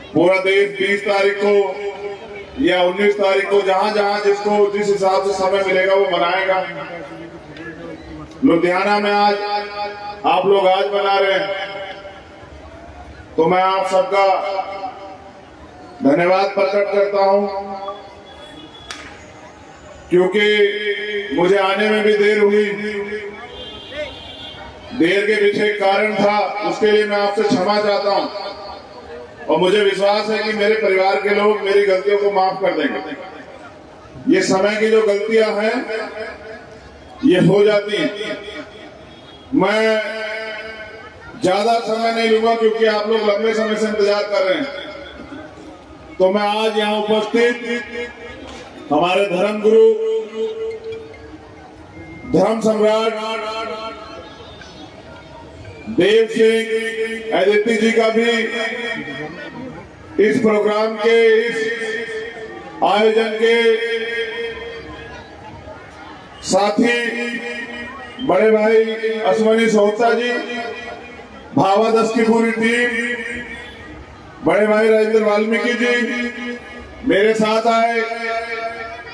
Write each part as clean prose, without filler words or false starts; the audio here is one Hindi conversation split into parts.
पूरा देश 20 तारीख को या 19 तारीख को जहां जहां जिसको जिस हिसाब से समय मिलेगा वो मनाएगा। लुधियाना में आज आप लोग आज मना रहे हैं, तो मैं आप सबका धन्यवाद प्रकट करता हूं, क्योंकि मुझे आने में भी देर हुई। देर के पीछे एक कारण था, उसके लिए मैं आपसे क्षमा चाहता हूं और मुझे विश्वास है कि मेरे परिवार के लोग मेरी गलतियों को माफ कर देंगे। ये समय की जो गलतियां हैं ये हो जाती हैं। मैं ज्यादा समय नहीं लूंगा क्योंकि आप लोग लंबे समय से इंतजार कर रहे हैं। तो मैं आज यहाँ उपस्थित हमारे धर्म गुरु, धर्म सम्राट देव सिंह अदिति जी का भी इस प्रोग्राम के, इस आयोजन के साथी बड़े भाई अश्वनी सोहता जी, भावादस की पूरी टीम, बड़े भाई राजेंद्र वाल्मीकि जी, मेरे साथ आए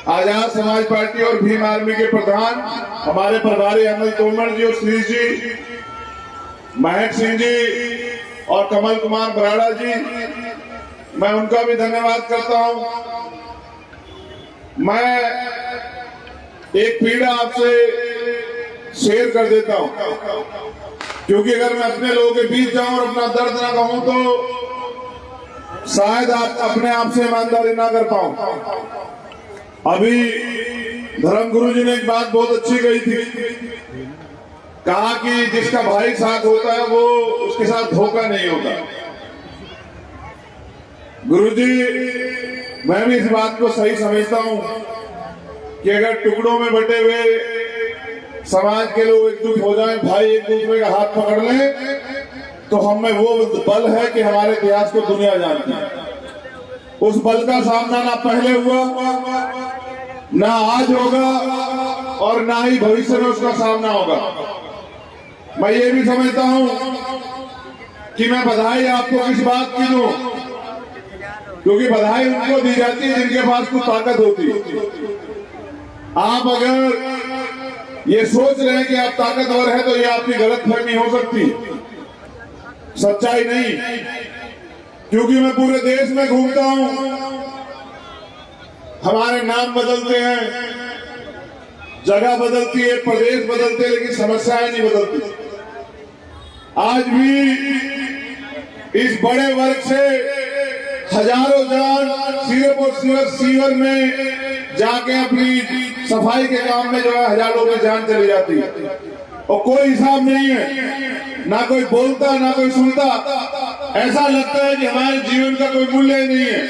आजाद समाज पार्टी और भीम आर्मी के प्रधान हमारे प्रभारी अनिल तोमर जी और श्री जी, महक सिंह जी और कमल कुमार बराड़ा जी, मैं उनका भी धन्यवाद करता हूं। मैं एक पीड़ा आपसे शेयर कर देता हूं, क्योंकि अगर मैं अपने लोगों के बीच जाऊं और अपना दर्द ना कहूं तो शायद आप अपने आप से ईमानदारी ना कर पाऊं। अभी धर्म गुरु जी ने एक बात बहुत अच्छी कही थी, कहा कि जिसका भाई साथ होता है वो उसके साथ धोखा नहीं होता। गुरुजी, मैं भी इस बात को सही समझता हूं कि अगर टुकड़ों में बटे हुए समाज के लोग एकजुट हो जाएं, भाई एक दूसरे का हाथ पकड़ लें, तो हम में वो बल है कि हमारे इतिहास को दुनिया जानती है। उस बल का सामना ना पहले हुआ, ना आज होगा और ना ही भविष्य में उसका सामना होगा। मैं ये भी समझता हूं कि मैं बधाई आपको किस बात की दूं, क्योंकि बधाई उनको दी जाती है जिनके पास कुछ ताकत होती है। आप अगर ये सोच रहे हैं कि आप ताकतवर हैं तो ये आपकी गलतफहमी हो सकती, सच्चाई नहीं। क्योंकि मैं पूरे देश में घूमता हूं, हमारे नाम बदलते हैं, जगह बदलती है, प्रदेश बदलते हैं, लेकिन समस्याएं नहीं बदलती। आज भी इस बड़े वर्ग से हजारों जान सिर्फ और सिर्फ सीवर में जाके अपनी सफाई के काम में जो है हजारों की जान चली जाती है और कोई हिसाब नहीं है, ना कोई बोलता ना कोई सुनता। ऐसा लगता है कि हमारे जीवन का कोई मूल्य ही नहीं है।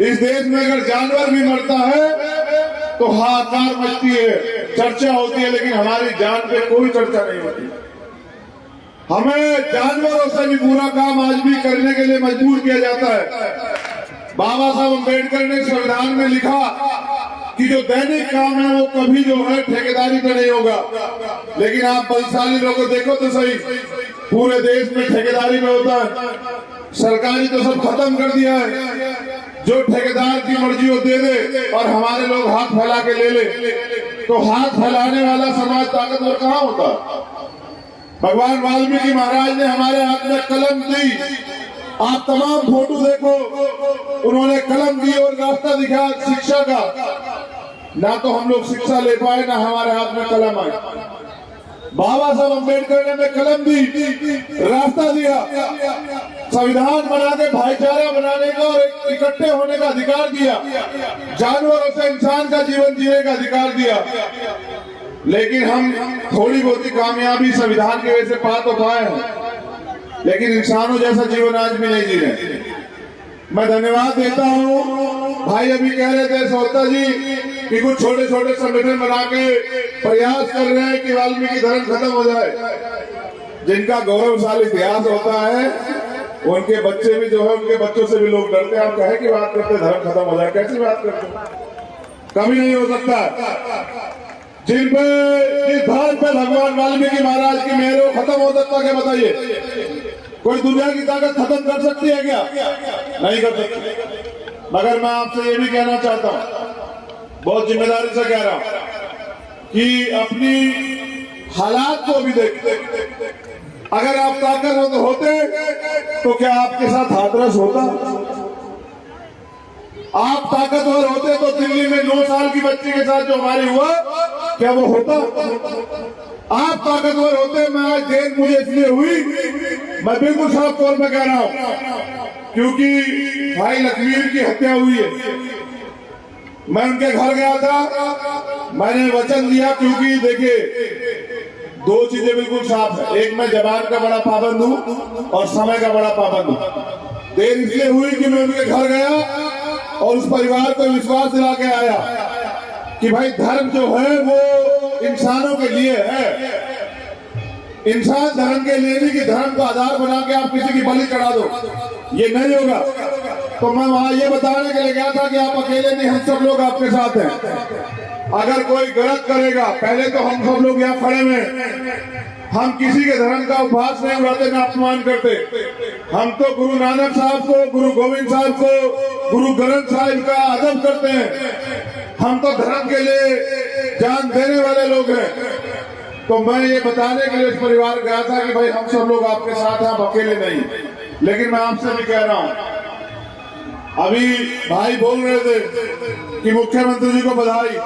इस देश में अगर जानवर भी मरता है तो हाहाकार मचती है, चर्चा होती है, लेकिन हमारी जान पे कोई चर्चा नहीं होती। हमें जानवरों से भी बुरा काम आज भी करने के लिए मजबूर किया जाता है। बाबा साहब अम्बेडकर ने संविधान में लिखा कि जो दैनिक काम है वो कभी जो है ठेकेदारी पे नहीं होगा, लेकिन आप बलशाली लोगों को देखो तो सही, पूरे देश में ठेकेदारी में होता है। सरकारी तो सब खत्म कर दिया है, जो ठेकेदार की मर्जी हो दे दे और हमारे लोग हाथ फैला के ले ले, तो हाथ फैलाने वाला समाज ताकतवर कहाँ होता। भगवान वाल्मीकि महाराज ने हमारे हाथ में कलम दी, आप तमाम फोटो देखो, उन्होंने कलम दी और रास्ता दिखाया शिक्षा का। ना तो हम लोग शिक्षा ले पाए, ना हमारे हाथ में कलम आई। बाबा साहब अम्बेडकर ने हमें कलम दी, रास्ता दिया, संविधान बना के भाईचारा बनाने का और इकट्ठे होने का अधिकार दिया, जानवरों से इंसान का जीवन जीने का अधिकार दिया। लेकिन हम थोड़ी बहुत कामयाबी संविधान की वजह से पा तो पाए हैं, लेकिन इंसानों जैसा जीवन आज भी नहीं जी रहे। मैं धन्यवाद देता हूं। भाई अभी कह रहे थे सोहता जी कि कुछ छोटे छोटे संगठन बना के प्रयास कर रहे हैं कि वाल्मीकि धर्म खत्म हो जाए। जिनका गौरवशाली इतिहास होता है उनके बच्चे भी जो है, उनके बच्चों से भी लोग डरते हैं। आप कहे की बात करते धर्म खत्म हो जाए, कैसी बात करते? कभी नहीं हो सकता। जिन पे जिस धर्म पे भगवान वाल्मीकि महाराज की मेहर खत्म हो सकता, क्या बताइए? कोई दुनिया की ताकत खत्म कर सकती है क्या? नहीं कर सकती। मगर मैं आपसे ये भी कहना चाहता हूं, बहुत जिम्मेदारी से कह रहा हूं कि अपनी हालात को भी देखते, अगर आप ताकतवर होते तो क्या आपके साथ हाथरस होता? आप ताकतवर होते तो दिल्ली में 9 साल की बच्ची के साथ जो हमारी हुआ, क्या वो होता? आप ताकतवर होते, मैं आज देर मुझे इसलिए हुई, मैं बिल्कुल साफ तौर पर कह रहा हूं, क्योंकि भाई लखवीर की हत्या हुई है। मैं उनके घर गया था, मैंने वचन दिया, क्योंकि देखिए 2 चीजें बिल्कुल साफ है, एक मैं जबान का बड़ा पाबंद हूं और समय का बड़ा पाबंद हूं। देर इसलिए हुई कि मैं उनके घर गया और उस परिवार को विश्वास दिला के आया कि भाई धर्म जो है वो इंसानों के लिए है। इंसान धर्म के लिए नहीं कि धर्म को आधार बना के आप किसी की बलि चढ़ा दो, ये नहीं होगा। तो मैं वहां ये बताने के लिए गया था कि आप अकेले नहीं, हम सब लोग आपके साथ हैं। अगर कोई गलत करेगा, पहले तो हम सब लोग यहाँ खड़े हैं, हम किसी के धर्म का उपहास नहीं उड़ाते, ना अपमान करते। हम तो गुरु नानक साहब को, गुरु गोविंद साहब को, गुरु ग्रंथ साहिब का अदब करते हैं। हम तो धर्म के लिए जान देने वाले लोग हैं। तो मैं ये बताने के लिए इस परिवार गया था कि भाई हम सब लोग आपके साथ हैं, आप अकेले नहीं। लेकिन मैं आपसे भी कह रहा हूं, अभी भाई बोल रहे थे कि मुख्यमंत्री जी को बधाई,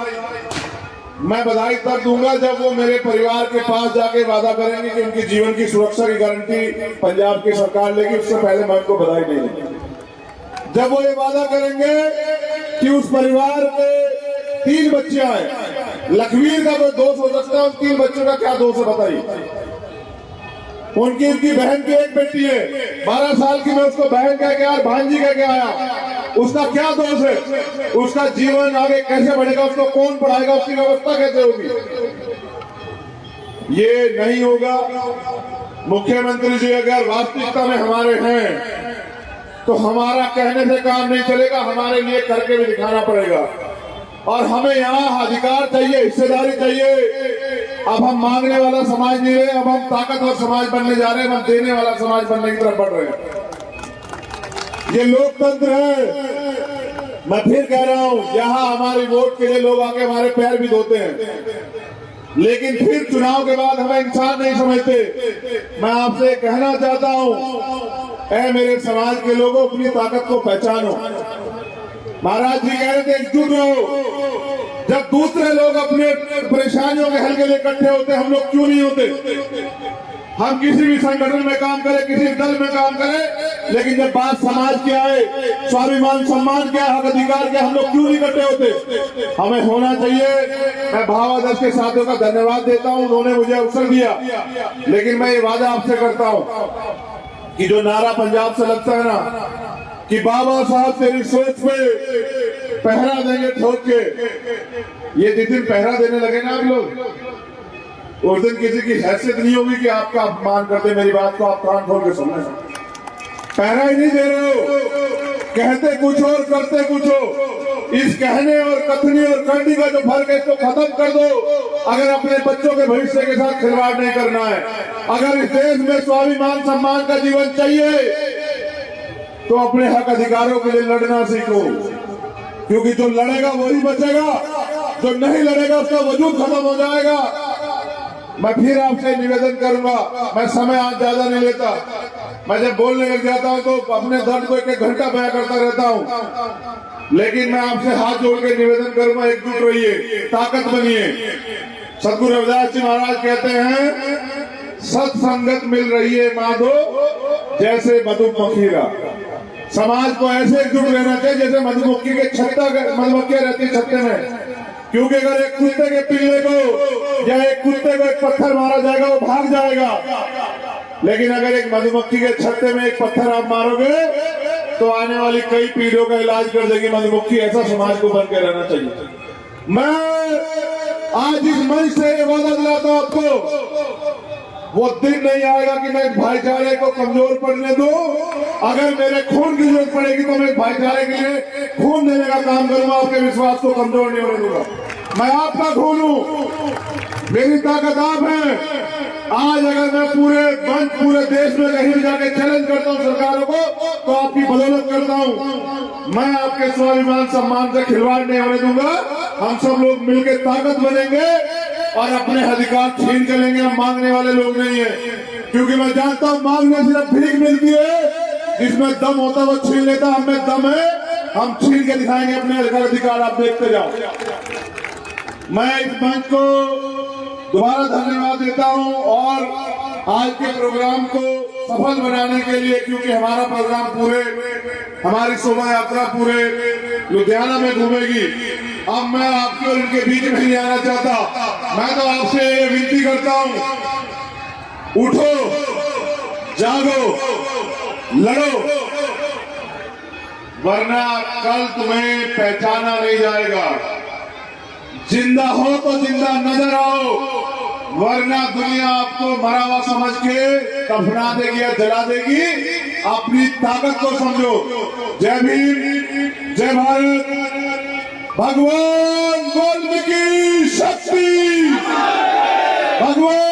मैं बधाई तब दूंगा जब वो मेरे परिवार के पास जाके वादा करेंगे कि उनकी जीवन की सुरक्षा की गारंटी पंजाब की सरकार लेगी। उससे पहले मैं उनको बधाई नहीं दूंगा। जब वो ये वादा करेंगे कि उस परिवार में 3 बच्चियां हैं, लखवीर का कोई दोष हो सकता है, उन 3 बच्चों का क्या दोष है बताइए? उनकी बहन की एक बेटी है, 12 साल की, मैं उसको बहन कह के और भांजी कह के आया, उसका क्या दोष है? उसका जीवन आगे कैसे बढ़ेगा, उसको कौन पढ़ाएगा, उसकी व्यवस्था कैसे होगी? ये नहीं होगा। मुख्यमंत्री जी अगर वास्तविकता में हमारे हैं तो हमारा कहने से काम नहीं चलेगा, हमारे लिए करके भी दिखाना पड़ेगा। और हमें यहाँ अधिकार चाहिए, हिस्सेदारी चाहिए। अब हम मांगने वाला समाज नहीं रहे, अब हम ताकतवर समाज बनने जा रहे हैं, हम देने वाला समाज बनने की तरफ बढ़ रहे हैं। ये लोकतंत्र है। मैं फिर कह रहा हूं, यहाँ हमारी वोट के लिए लोग आके हमारे पैर भी धोते हैं, लेकिन फिर चुनाव के बाद हमें इंसान नहीं समझते। मैं आपसे कहना चाहता हूं, ऐ मेरे समाज के लोगों, अपनी ताकत को पहचानो। महाराज जी कह रहे थे एकजुट रहो। जब दूसरे लोग अपने परेशानियों के हल के लिए इकट्ठे होते, हम लोग क्यों नहीं होते? हम किसी भी संगठन में काम करें, किसी दल में काम करें, लेकिन जब बात समाज की आए, स्वाभिमान सम्मान क्या, हक अधिकार क्या, हम लोग क्यों नहीं इकट्ठे होते? हमें होना चाहिए। मैं भावादर्श के साथियों का धन्यवाद देता हूं, उन्होंने मुझे अवसर दिया। लेकिन मैं ये वादा आपसे करता हूं कि जो नारा पंजाब से लगता है ना कि बाबा साहब तेरी सोच पे पहरा देंगे ठोक के, ये जिस दिन पहरा देने लगे ना आप लोग, उस दिन किसी की हैसियत नहीं होगी कि आपका अपमान करते। मेरी बात को आप कान खोल के सुनना, पहरा ही नहीं दे रहे हो, कहते कुछ और करते कुछ हो। इस कहने और कथनी और करनी का जो फर्क है, इसको खत्म कर दो। अगर अपने बच्चों के भविष्य के साथ खिलवाड़ नहीं करना है, अगर इस देश में स्वाभिमान सम्मान का जीवन चाहिए, तो अपने हक अधिकारों के लिए लड़ना सीखो, क्योंकि जो लड़ेगा वही बचेगा, जो नहीं लड़ेगा उसका वजूद खत्म हो जाएगा। मैं फिर आपसे निवेदन करूंगा, मैं समय आज ज्यादा नहीं लेता, मैं जब बोलने लग जाता हूं तो अपने दर्द को 1-1 घंटा बयां करता रहता हूं। लेकिन मैं आपसे हाथ जोड़ के निवेदन करूंगा, एकजुट रहिए, ताकत बनिए। सदगुरु रविदास जी महाराज कहते हैं, सत्संगत मिल रही है माधो जैसे मधुमक्खीरा। समाज को ऐसे एकजुट रहना चाहिए जैसे मधुमक्खी के छत्ता, मधुमक्खियां रहती है छत्ते में। क्योंकि अगर एक कुत्ते के पिल्ले को या एक कुत्ते को एक पत्थर मारा जाएगा, वो भाग जाएगा। लेकिन अगर एक मधुमक्खी के छत्ते में एक पत्थर आप मारोगे तो आने वाली कई पीढ़ियों का इलाज कर देगी मधुमक्खी। ऐसा समाज को बन के रहना चाहिए। मैं आज इस मंच से ये वादा दिलाता हूं आपको, वो दिन नहीं आएगा कि मैं भाईचारे को कमजोर पड़ने दूं। अगर मेरे खून की जरूरत पड़ेगी तो मैं भाईचारे के लिए खून देने का काम करूंगा, आपके विश्वास को कमजोर नहीं होने दूंगा। मैं आपका खून हूं, मेरी ताकत आप है। आज अगर मैं पूरे देश में कहीं भी जाके चैलेंज करता हूं सरकारों को, तो आपकी बदौलत करता हूं। मैं आपके स्वाभिमान सम्मान से खिलवाड़ नहीं होने दूंगा। हम सब लोग मिलकर ताकत बनेंगे और अपने अधिकार छीन कर लेंगे। हम मांगने वाले लोग नहीं है, क्योंकि मैं जानता हूं मांगने सिर्फ भीख मिलती है। जिसमें दम होता है वो छीन लेता, हमें दम है, हम छीन के दिखाएंगे अपने अधिकार। आप देखते जाओ। मैं इस मंच को दोबारा धन्यवाद देता हूं और आज के प्रोग्राम को सफल बनाने के लिए, क्योंकि हमारा प्रोग्राम हमारी शोभा यात्रा पूरे लुधियाना में घूमेगी। अब मैं आपके और इनके बीच में नहीं आना चाहता। मैं तो आपसे ये विनती करता हूं, उठो, जागो, लड़ो, वरना कल तुम्हें पहचाना नहीं जाएगा। जिंदा हो तो जिंदा नजर आओ, वरना दुनिया आपको मरा हुआ समझ के दफना देगी या जला देगी। अपनी ताकत को समझो। जय भीम, जय भारत। भगवान वाल्मीकि शक्ति, भगवान